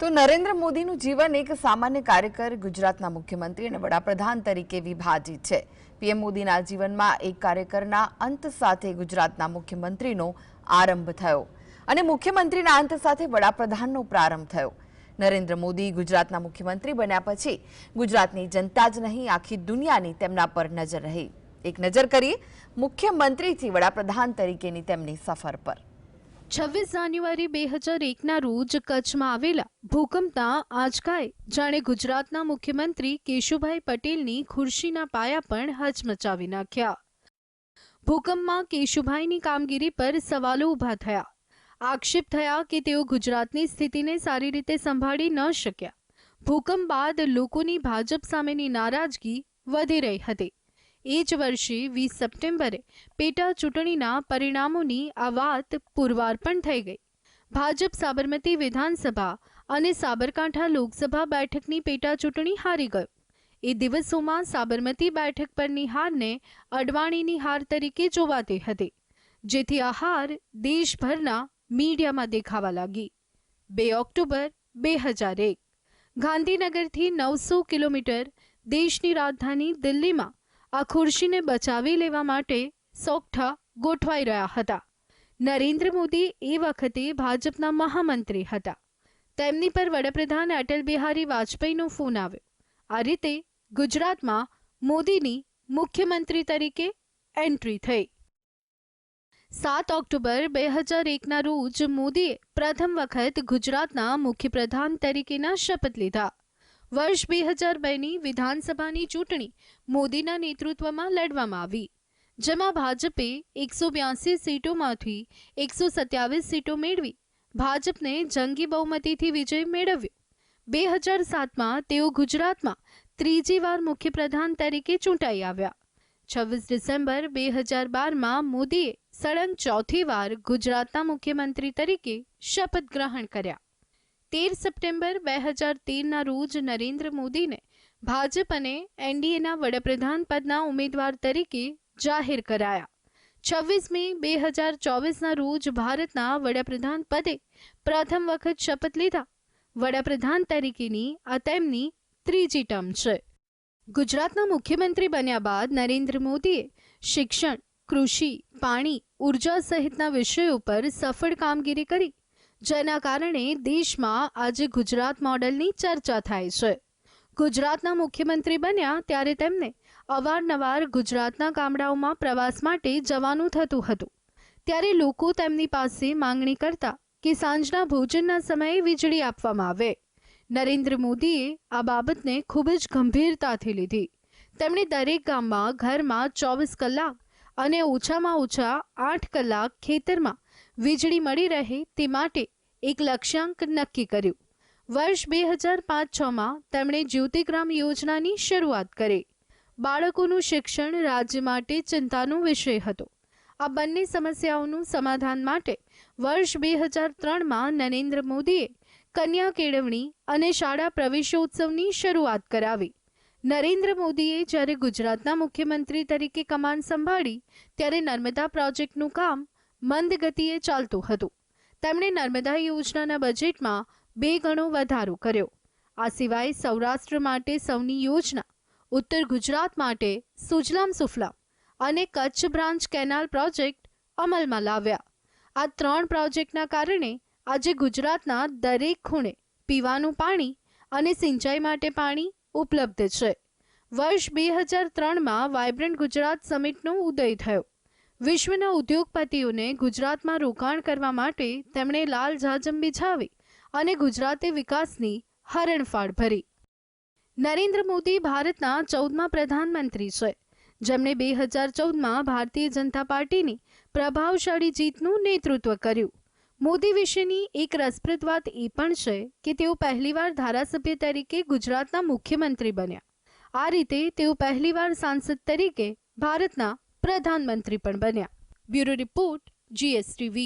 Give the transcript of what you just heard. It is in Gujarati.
તો નરેન્દ્ર મોદીનું જીવન એક સામાન્ય કાર્યકર, ગુજરાતના મુખ્યમંત્રી અને વડાપ્રધાન તરીકે વિભાજિત છે. પીએમ મોદીના જીવનમાં એક કાર્યકરના અંત સાથે ગુજરાતના મુખ્યમંત્રીનો આરંભ થયો અને મુખ્યમંત્રીના અંત સાથે વડાપ્રધાનનો પ્રારંભ થયો. નરેન્દ્ર મોદી ગુજરાતના મુખ્યમંત્રી બન્યા પછી ગુજરાતની જનતા જ નહીં, આખી દુનિયાની તેમના પર નજર રહી. એક નજર કરીએ મુખ્યમંત્રીથી વડાપ્રધાન તરીકેની તેમની સફર પર. 26 જાન્યુઆરી 2001ના રોજ કચ્છમાં આવેલા ભૂકંપના આંચકાએ જાણે ગુજરાતના મુખ્યમંત્રી કેશુભાઈ પટેલની ખુરશીના પાયા પણ હચમચાવી નાખ્યા. ભૂકંપમાં કેશુભાઈની કામગીરી પર સવાલો ઊભા થયા. આક્ષેપ થયા કે તેઓ ગુજરાતની સ્થિતિને સારી રીતે સંભાળી ન શક્યા. ભૂકંપ બાદ લોકોની ભાજપ સામેની નારાજગી વધી રહી હતી. એ જ વર્ષે 20 સપ્ટેમ્બરે પેટા ચૂંટણીના પરિણામોની આ વાત પુરવાર પણ થઈ ગઈ. ભાજપ સાબરમતી વિધાનસભા અને સાબરકાંઠા લોકસભા બેઠકની પેટા ચૂંટણી હારી ગયો. એ દિવસોમાં સાબરમતી બેઠક પરની હારને અડવાણીની હાર તરીકે જોવાતી હતી, જેથી આ હાર દેશભરના મીડિયામાં દેખાવા લાગી. 2 ઓક્ટોબર 2001 ગાંધીનગરથી 900 કિલોમીટર દેશની રાજધાની દિલ્હીમાં આ ખુરશીને બચાવી લેવા માટે સોગઠા ગોઠવાઈ રહ્યા હતા. નરેન્દ્ર મોદી એ વખતે ભાજપના મહામંત્રી હતા. તેમની પર વડાપ્રધાન અટલ બિહારી વાજપેયીનો ફોન આવ્યો. આ રીતે ગુજરાતમાં મોદીની મુખ્યમંત્રી તરીકે એન્ટ્રી થઈ. 7 ઓક્ટોબર 2001ના રોજ મોદીએ પ્રથમ વખત ગુજરાતના મુખ્યપ્રધાન તરીકેના શપથ લીધા. વર્ષ 2002ની વિધાનસભાની ચૂંટણી મોદીના નેતૃત્વમાં લડવામાં આવી, જેમાં ભાજપે 182 સીટોમાંથી 127 સીટો મેળવી ભાજપને જંગી બહુમતીથી વિજય મેળવ્યો. 2007માં તેઓ ગુજરાતમાં ત્રીજી વાર મુખ્યપ્રધાન તરીકે ચૂંટાઈ આવ્યા. 26 ડિસેમ્બર 2012માં મોદીએ સળંગ ચોથી વાર ગુજરાતના મુખ્યમંત્રી તરીકે શપથ ગ્રહણ કર્યા. 13 સપ્ટેમ્બર 2013ના રોજ નરેન્દ્ર મોદીને ભાજપ અને એનડીએના વડાપ્રધાન પદના ઉમેદવાર તરીકે જાહેર કરાયા. 26 મે 2024ના રોજ ભારતના વડાપ્રધાન પદે પ્રથમ વખત શપથ લીધા. વડાપ્રધાન તરીકેની આ તેમની ત્રીજી ટર્મ છે. ગુજરાતના મુખ્યમંત્રી બન્યા બાદ નરેન્દ્ર મોદીએ શિક્ષણ, કૃષિ, પાણી, ઉર્જા સહિતના વિષયો પર સફળ કામગીરી કરી, જેના કારણે દેશમાં આજે ગુજરાત મોડલની ચર્ચા થાય છે. ગુજરાતના મુખ્યમંત્રી બન્યા ત્યારે તેમને અવારનવાર ગુજરાતના ગામડાઓમાં પ્રવાસ માટે જવાનું થતું હતું. ત્યારે લોકો તેમની પાસે માંગણી કરતા કે સાંજના ભોજનના સમયે વીજળી આપવામાં આવે. નરેન્દ્ર મોદીએ આ બાબતને ખૂબ જ ગંભીરતાથી લીધી. તેમણે દરેક ગામમાં ઘરમાં 24 કલાક અને ઓછામાં ઓછા 8 કલાક ખેતરમાં વીજળી મળી રહે તે માટે એક લક્ષ્યાંક નક્કી કર્યું. વર્ષ 2005-06માં તેમણે જ્યોતિગ્રામ યોજનાની શરૂઆત કરી. બાળકોનું શિક્ષણ રાજ્ય માટે ચિંતાનો વિષય હતો. આ બંને સમસ્યાઓનું સમાધાન માટે વર્ષ 2003માં નરેન્દ્ર મોદીએ કન્યા કેળવણી અને શાળા પ્રવેશોત્સવની શરૂઆત કરાવી. નરેન્દ્ર મોદીએ જ્યારે ગુજરાતના મુખ્યમંત્રી તરીકે કમાન સંભાળી ત્યારે નર્મદા પ્રોજેક્ટનું કામ મંદ ગતિએ ચાલતું હતું. તેમણે નર્મદા યોજનાના બજેટમાં 2 ગણો વધારો કર્યો. આ સિવાય સૌરાષ્ટ્ર માટે સૌની યોજના, ઉત્તર ગુજરાત માટે સુજલામ સુફલામ અને કચ્છ બ્રાન્ચ કેનાલ પ્રોજેક્ટ અમલમાં લાવ્યા. આ 3 પ્રોજેક્ટના કારણે આજે ગુજરાતના દરેક ખૂણે પીવાનું પાણી અને સિંચાઈ માટે પાણી ઉપલબ્ધ છે. વર્ષ 2003માં વાયબ્રન્ટ ગુજરાત સમિટનો ઉદય થયો. વિશ્વના ઉદ્યોગપતિઓને ગુજરાતમાં રોકાણ કરવા માટે તેમણે લાલ જાજમ બિછાવી અને ગુજરાતે વિકાસની હરણફાળ ભરી. નરેન્દ્ર મોદી ભારતના 14મા પ્રધાનમંત્રી છે, જેમણે 2014માં ભારતીય જનતા પાર્ટીની પ્રભાવશાળી જીતનું નેતૃત્વ કર્યું. મોદી વિશેની એક રસપ્રદ વાત એ પણ છે કે તેઓ પહેલીવાર ધારાસભ્ય તરીકે ગુજરાતના મુખ્યમંત્રી બન્યા. આ રીતે તેઓ પહેલીવાર સાંસદ તરીકે ભારતના પ્રધાનમંત્રી પણ બન્યા. Bureau report, GSTV.